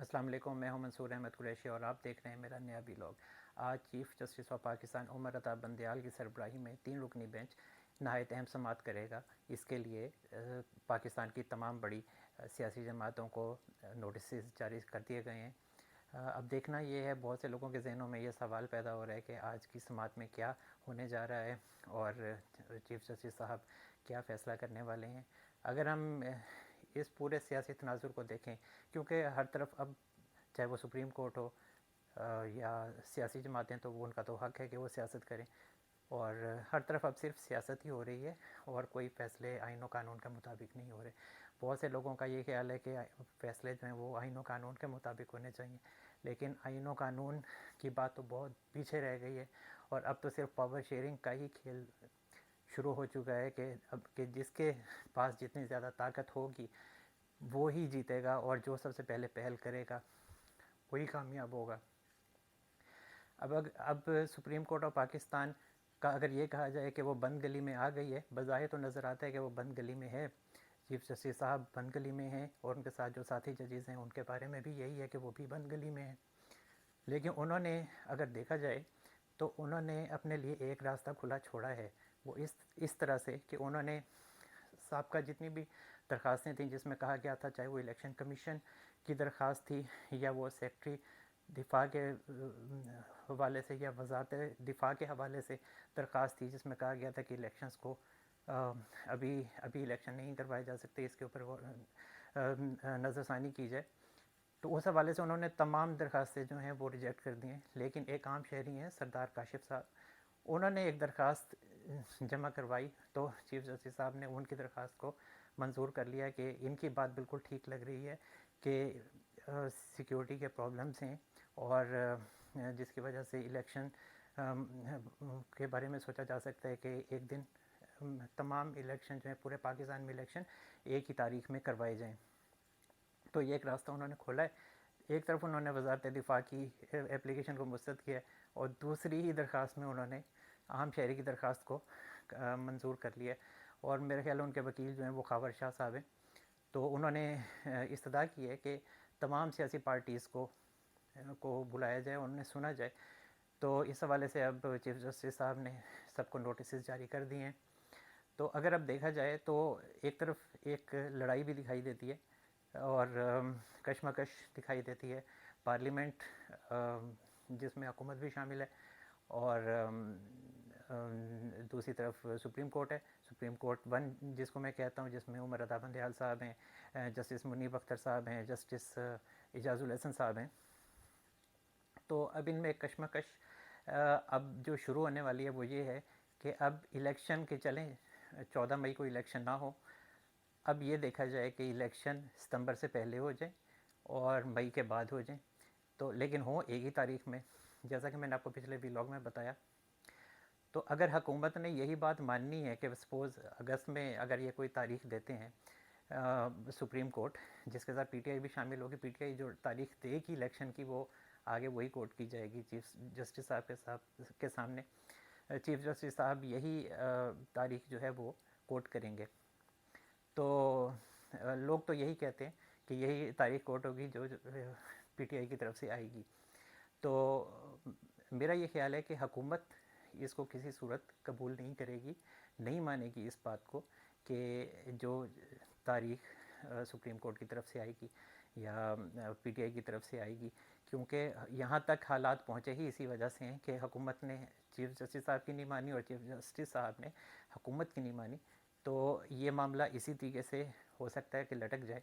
السلام علیکم، میں ہوں منصور احمد قریشی اور آپ دیکھ رہے ہیں میرا نیا ویلاگ۔ آج chief justice of Pakistan Umar Ata Bandial کی سربراہی میں 3 رکنی بینچ نہایت اہم سماعت کرے گا۔ اس کے لیے پاکستان کی تمام بڑی سیاسی جماعتوں کو نوٹسز جاری کر دیے گئے ہیں۔ اب دیکھنا یہ ہے، بہت سے لوگوں کے ذہنوں میں یہ سوال پیدا ہو رہا ہے کہ آج کی سماعت میں کیا ہونے جا رہا ہے اور چیف جسٹس صاحب کیا فیصلہ کرنے والے ہیں۔ اگر ہم اس پورے سیاسی تناظر کو دیکھیں، کیونکہ ہر طرف اب چاہے وہ سپریم کورٹ ہو یا سیاسی جماعتیں، تو وہ ان کا تو حق ہے کہ وہ سیاست کریں، اور ہر طرف اب صرف سیاست ہی ہو رہی ہے اور کوئی فیصلے آئین و قانون کے مطابق نہیں ہو رہے۔ بہت سے لوگوں کا یہ خیال ہے کہ فیصلے جو ہیں وہ آئین و قانون کے مطابق ہونے چاہیے، لیکن آئین و قانون کی بات تو بہت پیچھے رہ گئی ہے، اور اب تو صرف پاور شیئرنگ کا ہی کھیل شروع ہو چکا ہے کہ جس کے پاس جتنی زیادہ طاقت ہوگی وہ ہی جیتے گا، اور جو سب سے پہلے پہل کرے گا وہی کامیاب ہوگا۔ اب سپریم کورٹ آف پاکستان کا اگر یہ کہا جائے کہ وہ بند گلی میں آ گئی ہے، بظاہر تو نظر آتا ہے کہ وہ بند گلی میں ہے، چیف جسٹس صاحب بند گلی میں ہیں، اور ان کے ساتھ جو ساتھی ججز ہیں ان کے بارے میں بھی یہی ہے کہ وہ بھی بند گلی میں ہیں۔ لیکن انہوں نے اگر دیکھا جائے تو انہوں نے اپنے لیے ایک راستہ کھلا چھوڑا ہے، وہ اس طرح سے کہ انہوں نے سابقہ جتنی بھی درخواستیں تھیں جس میں کہا گیا تھا، چاہے وہ الیکشن کمیشن کی درخواست تھی یا وہ سیکٹری دفاع کے حوالے سے یا وزارت دفاع کے حوالے سے درخواست تھی جس میں کہا گیا تھا کہ الیکشنز کو ابھی الیکشن نہیں کروائے جا سکتے، اس کے اوپر وہ نظر ثانی کی جائے، تو اس حوالے سے انہوں نے تمام درخواستیں جو ہیں وہ ریجیکٹ کر دی ہیں۔ لیکن ایک عام شہری ہیں سردار کاشف صاحب، انہوں نے ایک درخواست جمع کروائی، تو چیف جسٹس صاحب نے ان کی درخواست کو منظور کر لیا کہ ان کی بات بالکل ٹھیک لگ رہی ہے کہ سیکیورٹی کے پرابلمز ہیں، اور جس کی وجہ سے الیکشن کے بارے میں سوچا جا سکتا ہے کہ ایک دن تمام الیکشن جو ہیں پورے پاکستان میں الیکشن ایک ہی تاریخ میں کروائے جائیں۔ تو یہ ایک راستہ انہوں نے کھولا ہے۔ ایک طرف انہوں نے وزارت دفاع کی اپلیکیشن کو مسترد کیا ہے، اور دوسری ہی درخواست میں انہوں نے عام شہری کی درخواست کو منظور کر لیا ہے، اور میرے خیال ان کے وکیل جو ہیں وہ خاور شاہ صاحب ہیں، تو انہوں نے استدعا کی ہے کہ تمام سیاسی پارٹیز کو بلایا جائے اور انہیں سنا جائے۔ تو اس حوالے سے اب چیف جسٹس صاحب نے سب کو نوٹسز جاری کر دیے ہیں۔ تو اگر اب دیکھا جائے تو ایک طرف ایک لڑائی بھی دکھائی دیتی ہے اور کشمکش دکھائی دیتی ہے، پارلیمنٹ جس میں حکومت بھی شامل ہے، اور دوسری طرف سپریم کورٹ ہے، سپریم کورٹ 1 جس کو میں کہتا ہوں، جس میں عمر عطا بندیال صاحب ہیں، جسٹس منیب اختر صاحب ہیں، جسٹس اعجاز الحسن صاحب ہیں۔ تو اب ان میں ایک کشمکش اب جو شروع ہونے والی ہے وہ یہ ہے کہ اب الیکشن کے چلیں 14 مئی کو الیکشن نہ ہو، اب یہ دیکھا جائے کہ الیکشن ستمبر سے پہلے ہو جائیں اور مئی کے بعد ہو جائیں، تو لیکن ہوں ایک ہی تاریخ میں، جیسا کہ میں نے آپ کو پچھلے ویلاگ میں بتایا۔ تو اگر حکومت نے یہی بات ماننی ہے کہ سپوز اگست میں اگر یہ کوئی تاریخ دیتے ہیں سپریم کورٹ، جس کے ساتھ پی ٹی آئی بھی شامل ہوگی، پی ٹی آئی جو تاریخ دے گی الیکشن کی وہ آگے وہی کوٹ کی جائے گی چیف جسٹس صاحب کے سامنے، چیف جسٹس صاحب یہی تاریخ جو ہے وہ کوٹ کریں گے۔ تو لوگ تو یہی کہتے ہیں کہ یہی تاریخ کوٹ ہوگی جو پی ٹی آئی کی طرف سے آئے گی۔ تو میرا یہ خیال ہے کہ حکومت اس کو کسی صورت قبول نہیں کرے گی، نہیں مانے گی اس بات کو کہ جو تاریخ سپریم کورٹ کی طرف سے آئے گی یا پی ٹی آئی کی طرف سے آئے گی، کیونکہ یہاں تک حالات پہنچے ہی اسی وجہ سے ہیں کہ حکومت نے چیف جسٹس صاحب کی نہیں مانی اور چیف جسٹس صاحب نے حکومت کی نہیں مانی، تو یہ معاملہ اسی طریقے سے ہو سکتا ہے کہ لٹک جائے،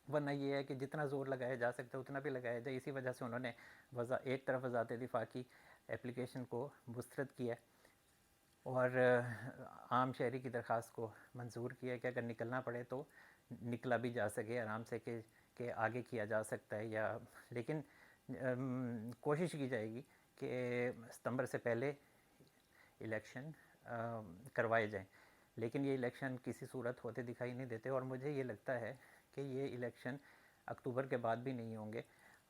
ورنہ یہ ہے کہ جتنا زور لگایا جا سکتا ہے اتنا بھی لگایا جائے۔ اسی وجہ سے انہوں نے ایک طرف وزارت دفاع کی اپلیکیشن کو مسترد کیا ہے اور عام شہری کی درخواست کو منظور کیا ہے کہ اگر نکلنا پڑے تو نکلا بھی جا سکے آرام سے، کہ آگے کیا جا سکتا ہے، یا لیکن کوشش کی جائے گی کہ ستمبر سے پہلے الیکشن کروائے جائیں، لیکن یہ الیکشن کسی صورت ہوتے دکھائی نہیں دیتے، اور مجھے یہ لگتا ہے کہ یہ الیکشن اکتوبر کے بعد بھی نہیں ہوں گے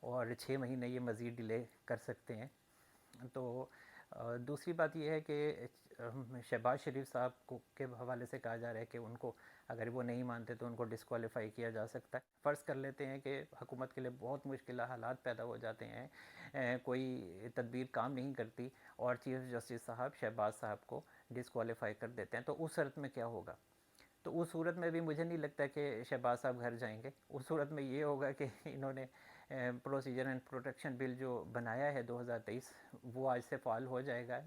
اور 6 مہینے یہ مزید ڈیلے کر سکتے ہیں۔ تو دوسری بات یہ ہے کہ شہباز شریف صاحب کو کے حوالے سے کہا جا رہا ہے کہ ان کو اگر وہ نہیں مانتے تو ان کو ڈسکوالیفائی کیا جا سکتا ہے. فرض کر لیتے ہیں کہ حکومت کے لیے بہت مشکل حالات پیدا ہو جاتے ہیں, کوئی تدبیر کام نہیں کرتی اور چیف جسٹس صاحب شہباز صاحب کو ڈسکوالیفائی کر دیتے ہیں, تو اس صورت میں کیا ہوگا؟ تو اس صورت میں بھی مجھے نہیں لگتا کہ شہباز صاحب گھر جائیں گے. اس صورت میں یہ ہوگا کہ انہوں نے پروسیجر اینڈ پروٹیکشن بل جو بنایا ہے 2023 وہ آج سے فعال ہو جائے گا.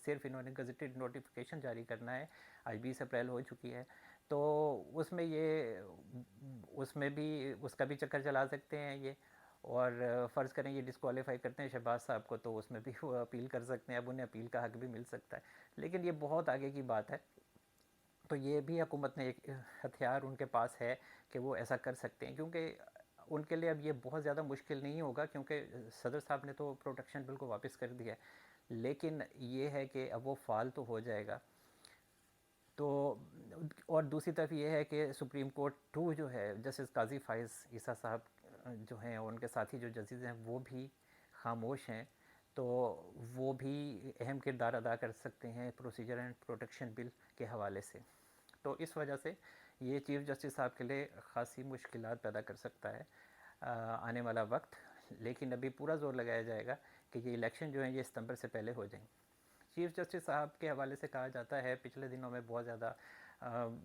صرف انہوں نے گزٹڈ نوٹیفیکیشن جاری کرنا ہے, آج 20 اپریل ہو چکی ہے, تو اس میں اس میں بھی اس کا بھی چکر چلا سکتے ہیں یہ. اور فرض کریں یہ ڈسکوالیفائی کرتے ہیں شہباز صاحب کو, تو اس میں بھی وہ اپیل کر سکتے ہیں, اب انہیں اپیل کا حق بھی مل سکتا ہے, لیکن یہ بہت آگے کی بات ہے. تو یہ بھی حکومت نے ایک ہتھیار ان کے پاس ہے کہ وہ ایسا کر سکتے ہیں, کیونکہ ان کے لیے اب یہ بہت زیادہ مشکل نہیں ہوگا, کیونکہ صدر صاحب نے تو پروٹیکشن بل کو واپس کر دیا ہے, لیکن یہ ہے کہ اب وہ فعال تو ہو جائے گا. تو اور دوسری طرف یہ ہے کہ سپریم کورٹ 2 جو ہے جسٹس قاضی فائز عیسیٰ صاحب جو ہیں, ان کے ساتھی جو ججز ہیں وہ بھی خاموش ہیں, تو وہ بھی اہم کردار ادا کر سکتے ہیں پروسیجر اینڈ پروٹیکشن بل کے حوالے سے. تو اس وجہ سے یہ چیف جسٹس صاحب کے لیے خاصی مشکلات پیدا کر سکتا ہے آنے والا وقت, لیکن ابھی پورا زور لگایا جائے گا کہ یہ الیکشن جو ہیں یہ ستمبر سے پہلے ہو جائیں. چیف جسٹس صاحب کے حوالے سے کہا جاتا ہے پچھلے دنوں میں بہت زیادہ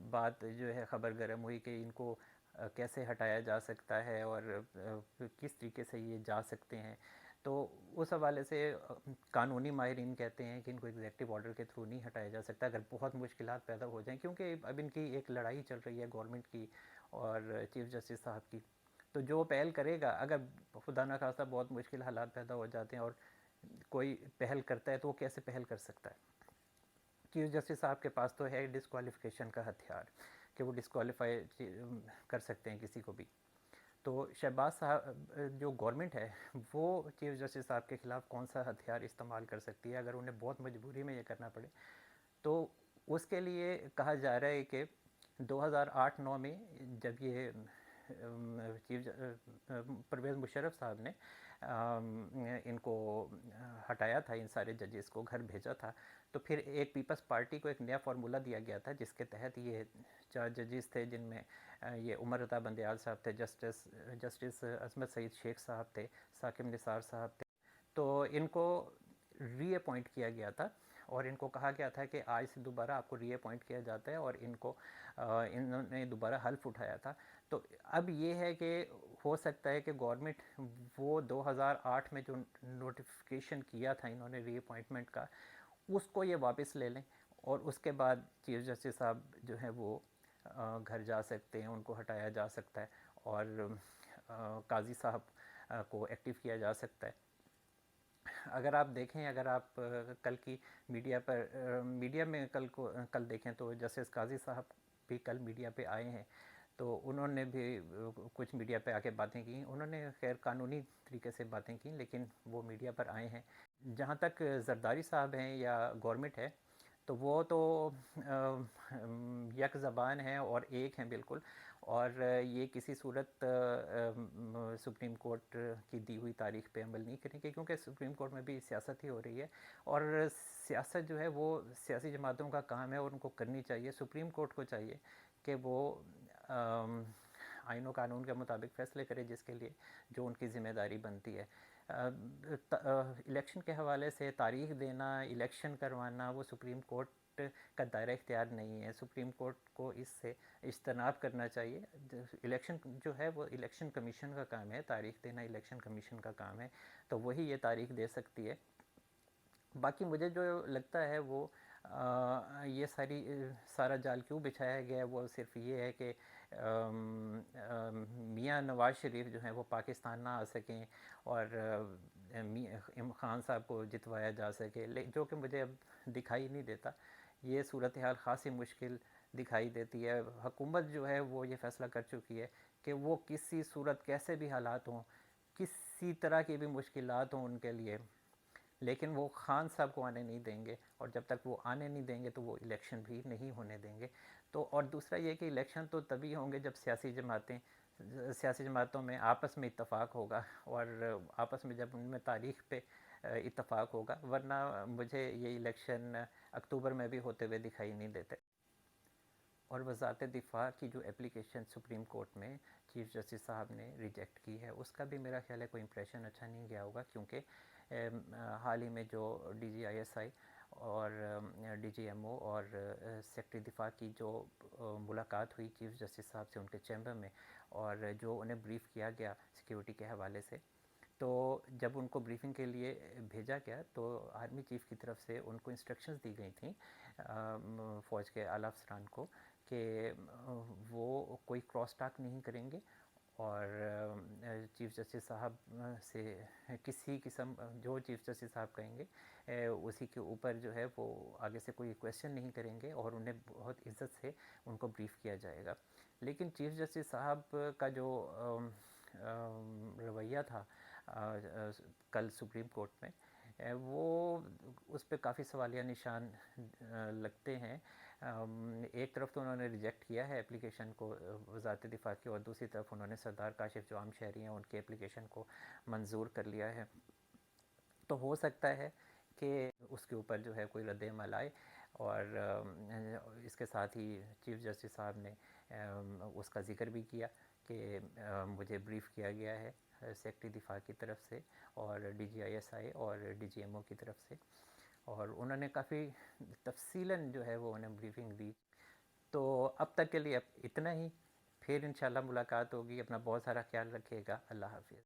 بات جو ہے خبر گرم ہوئی کہ ان کو کیسے ہٹایا جا سکتا ہے اور کس طریقے سے یہ جا سکتے ہیں. تو اس حوالے سے قانونی ماہرین کہتے ہیں کہ ان کو ایگزیکٹو آرڈر کے تھرو نہیں ہٹایا جا سکتا اگر بہت مشکلات پیدا ہو جائیں, کیونکہ اب ان کی ایک لڑائی چل رہی ہے گورنمنٹ کی اور چیف جسٹس صاحب کی. تو جو پہل کرے گا, اگر خدا نخواستہ بہت مشکل حالات پیدا ہو جاتے ہیں اور کوئی پہل کرتا ہے, تو وہ کیسے پہل کر سکتا ہے؟ چیف جسٹس صاحب کے پاس تو ہے ڈسکوالیفیکیشن کا ہتھیار کہ وہ ڈسکوالیفائی کر سکتے ہیں کسی کو بھی. تو شہباز صاحب جو گورنمنٹ ہے وہ چیف جسٹس صاحب کے خلاف کون سا ہتھیار استعمال کر سکتی ہے اگر انہیں بہت مجبوری میں یہ کرنا پڑے؟ تو اس کے لیے کہا جا رہا ہے کہ 2008-9 میں جب یہ چیف پرویز مشرف صاحب نے ان کو ہٹایا تھا, ان سارے ججز کو گھر بھیجا تھا, تو پھر ایک پیپلز پارٹی کو ایک نیا فارمولہ دیا گیا تھا جس کے تحت یہ 4 ججز تھے, جن میں یہ عمر رضا بندیال صاحب تھے, جسٹس عصمت سعید شیخ صاحب تھے, ثاقب نثار صاحب تھے, تو ان کو ری اپوائنٹ کیا گیا تھا اور ان کو کہا گیا تھا کہ آج سے دوبارہ آپ کو ری اپوائنٹ کیا جاتا ہے, اور انہوں نے دوبارہ حلف اٹھایا تھا. تو اب یہ ہے کہ ہو سکتا ہے کہ گورنمنٹ وہ 2008 میں جو نوٹیفیکیشن کیا تھا انہوں نے ری اپوائنٹمنٹ کا, اس کو یہ واپس لے لیں, اور اس کے بعد چیف جسٹس صاحب جو ہیں وہ گھر جا سکتے ہیں, ان کو ہٹایا جا سکتا ہے اور قاضی صاحب کو ایکٹیو کیا جا سکتا ہے. اگر آپ دیکھیں, اگر آپ کل کی میڈیا میں کل دیکھیں تو جسٹس قاضی صاحب بھی کل میڈیا پہ آئے ہیں, تو انہوں نے بھی کچھ میڈیا پہ آ کے باتیں کی. انہوں نے خیر قانونی طریقے سے باتیں کی, لیکن وہ میڈیا پر آئے ہیں. جہاں تک زرداری صاحب ہیں یا گورنمنٹ ہے, تو وہ تو یک زبان ہیں اور ایک ہیں بالکل, اور یہ کسی صورت سپریم کورٹ کی دی ہوئی تاریخ پہ عمل نہیں کریں گے, کیونکہ سپریم کورٹ میں بھی سیاست ہی ہو رہی ہے, اور سیاست جو ہے وہ سیاسی جماعتوں کا کام ہے اور ان کو کرنی چاہیے. سپریم کورٹ کو چاہیے کہ وہ آئین و قانون کے مطابق فیصلے کرے جس کے لیے جو ان کی ذمہ داری بنتی ہے. الیکشن کے حوالے سے تاریخ دینا, الیکشن کروانا, وہ سپریم کورٹ کا دائرہ اختیار نہیں ہے. سپریم کورٹ کو اس سے اجتناب کرنا چاہیے. الیکشن جو ہے وہ الیکشن کمیشن کا کام ہے, تاریخ دینا الیکشن کمیشن کا کام ہے, تو وہی یہ تاریخ دے سکتی ہے. باقی مجھے جو لگتا ہے وہ یہ سارا جال کیوں بچھایا گیا ہے, وہ صرف یہ ہے کہ میاں نواز شریف جو ہیں وہ پاکستان نہ آ سکیں اور خان صاحب کو جتوایا جا سکے, جو کہ مجھے اب دکھائی نہیں دیتا. یہ صورتحال خاصی مشکل دکھائی دیتی ہے. حکومت جو ہے وہ یہ فیصلہ کر چکی ہے کہ وہ کسی صورت کیسے بھی حالات ہوں, کسی طرح کی بھی مشکلات ہوں ان کے لیے, لیکن وہ خان صاحب کو آنے نہیں دیں گے, اور جب تک وہ آنے نہیں دیں گے تو وہ الیکشن بھی نہیں ہونے دیں گے. تو اور دوسرا یہ کہ الیکشن تو تبھی ہوں گے جب سیاسی جماعتیں سیاسی جماعتوں میں آپس میں اتفاق ہوگا، اور آپس میں جب ان میں تاریخ پہ اتفاق ہوگا، ورنہ مجھے یہ الیکشن اکتوبر میں بھی ہوتے ہوئے دکھائی نہیں دیتے۔ اور وزارت دفاع کی جو اپلیکیشن سپریم کورٹ میں چیف جسٹس صاحب نے ریجیکٹ کی ہے، اس کا بھی میرا خیال ہے کوئی امپریشن اچھا نہیں گیا ہوگا، کیونکہ حال ہی میں جو D G I S I اور ڈی جی ایم او اور سیکرٹری دفاع کی جو ملاقات ہوئی چیف جسٹس صاحب سے ان کے چیمبر میں، اور جو انہیں بریف کیا گیا سیکیورٹی کے حوالے سے، تو جب ان کو بریفنگ کے لیے بھیجا گیا تو آرمی چیف کی طرف سے ان کو انسٹرکشنز دی گئی تھیں فوج کے اعلیٰ افسران کو، کہ وہ کوئی کراس ٹاک نہیں کریں گے، اور چیف جسٹس صاحب سے کسی قسم جو چیف جسٹس صاحب کہیں گے اسی کے اوپر جو ہے وہ آگے سے کوئی کویسچن نہیں کریں گے، اور انہیں بہت عزت سے ان کو بریف کیا جائے گا۔ لیکن چیف جسٹس صاحب کا جو رویہ تھا کل سپریم کورٹ میں، وہ اس پہ کافی سوالیہ نشان لگتے ہیں۔ ایک طرف تو انہوں نے ریجیکٹ کیا ہے اپلیکیشن کو وزارت دفاع کی، اور دوسری طرف انہوں نے سردار کاشف جو عام شہری ہیں ان کی اپلیکیشن کو منظور کر لیا ہے۔ تو ہو سکتا ہے کہ اس کے اوپر جو ہے کوئی رد عمل آئے، اور اس کے ساتھ ہی چیف جسٹس صاحب نے اس کا ذکر بھی کیا کہ مجھے بریف کیا گیا ہے سیکرٹری دفاع کی طرف سے اور D G I S I اور ڈی جی ایم او کی طرف سے، اور انہوں نے کافی تفصیلاً جو ہے وہ انہیں بریفنگ دی۔ تو اب تک کے لیے اب اتنا ہی، پھر انشاءاللہ ملاقات ہوگی۔ اپنا بہت سارا خیال رکھیے گا۔ اللہ حافظ۔